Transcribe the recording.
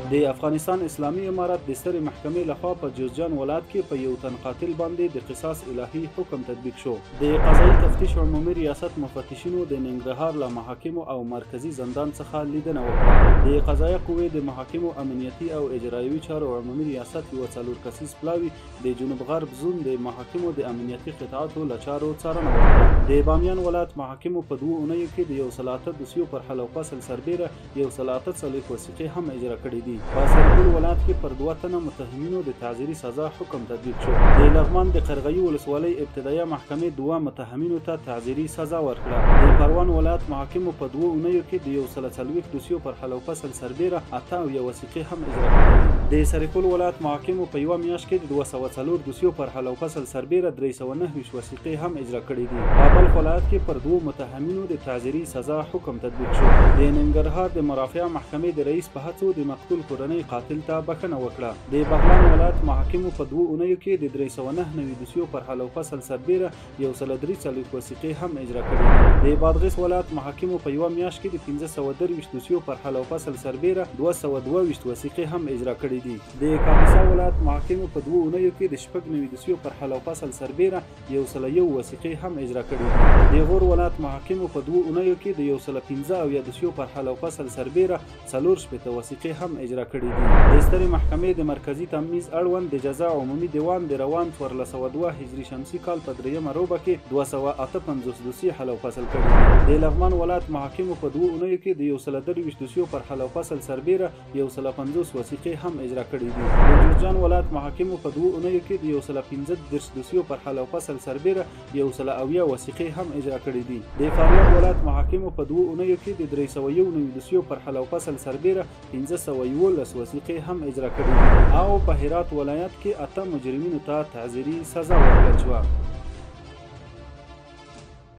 د افغانستان اسلامي امارت د سترې محکمې لخوا په جوزجان ولایت کې په یو تن قاتل باندې د قصاص الهي حکم تطبیق شو. د قضایي تفتیش عمومي ریاست مفتشینو د ننګرهار له محاکمو او مرکزی زندان څخه لیدنه وکړه. د قضایه قوې د محاکمو امنیتي او اجرایوي چارو عمومي ریاست یو څلور کسیز پلاوي د جنوب غرب زون د محاکمو د امنیتي قطعاتو له چارو څارنه وکړه. د بامیان ولایت محاکمو په 2 اونیو کې د 108 دوسیو پر حل او فصل سربیره 108 وثیقې هم اجرا کړې دي. په سرپل ولایت کې پر 2 تنه متهمینو د تعزیري سزا حکم تطبیق شو. د لغمان د قرغیو ولسوالۍ ابتدایي محکمې 2 متهمینو ته تعزیري سزا ورکړه. د پروان ولایت محاکمو په 2 اونیو کې د 140 دوسیو پر حل او فصل سربیره 8 وثیقې هم اجرا کړې دي. د سرپل ولایت محاکمو په یو میاشت کې د 204 دوسیو پر حل او فصل سربیره 309 وثیقې هم اجرا کړې دي. په بلخ ولایت کې پر 2 متهمینو د تعزیري سزا حکم تطبیق شو. د ننګرهار د مرافعه محکمې د رئیس په هڅو د مقتول کورنۍ قاتل ته بخښنه وکړه. د بغلان ولایت محاکمو په 2 اونیو کې د 309 دوسیو پر حل او فصل سربیره 143 وثیقې هم اجرا کړې دي. د بادغیس ولایت محاکمو په یو میاشت کې د 523 دوسیو پر حل او فصل سربیره 222 وثیقې هم اجرا کړې دي. د کاپیسا ولایت محاکمو په 2 اونیو کې د 96 دوسیو پر حل او فصل سربیره 101 وثیقې هم اجرا کړې دي. د غور ولایت محاکمو په 2 اونیو کې د 115 دوسیو پر حل او فصل سربیره 4 وثیقې هم اجرا کړې دي. د سترې محکمې د مرکزی تمیز اړوند د جزا عمومي دیوان د روان 1402 هجري شمسي کال په 3مه روبه کې 258 دوسیې حل او فصل کړي دي. د لغمان ولایت محاکمو په 2 اونیو کې د 123 دوسیو پر حل او فصل سربیره 150 وثیقې هم اجرا کړي دي. د جوزجان ولایت محاکمو په 2 اونیو کې د 115 دوسیو پر حل او فصل سربیره 170 وثیقې هم اجرا کړي دي. د فاریاب ولایت محاکمو په 2 اونیو کې د 301 دوسیو پر حل او فصل سربیره 511 وثیقې هم اجرا کړي دي. او په هرات ولایت کې 8 مجرمینو ته تعزیري سزا ورکړل شوه.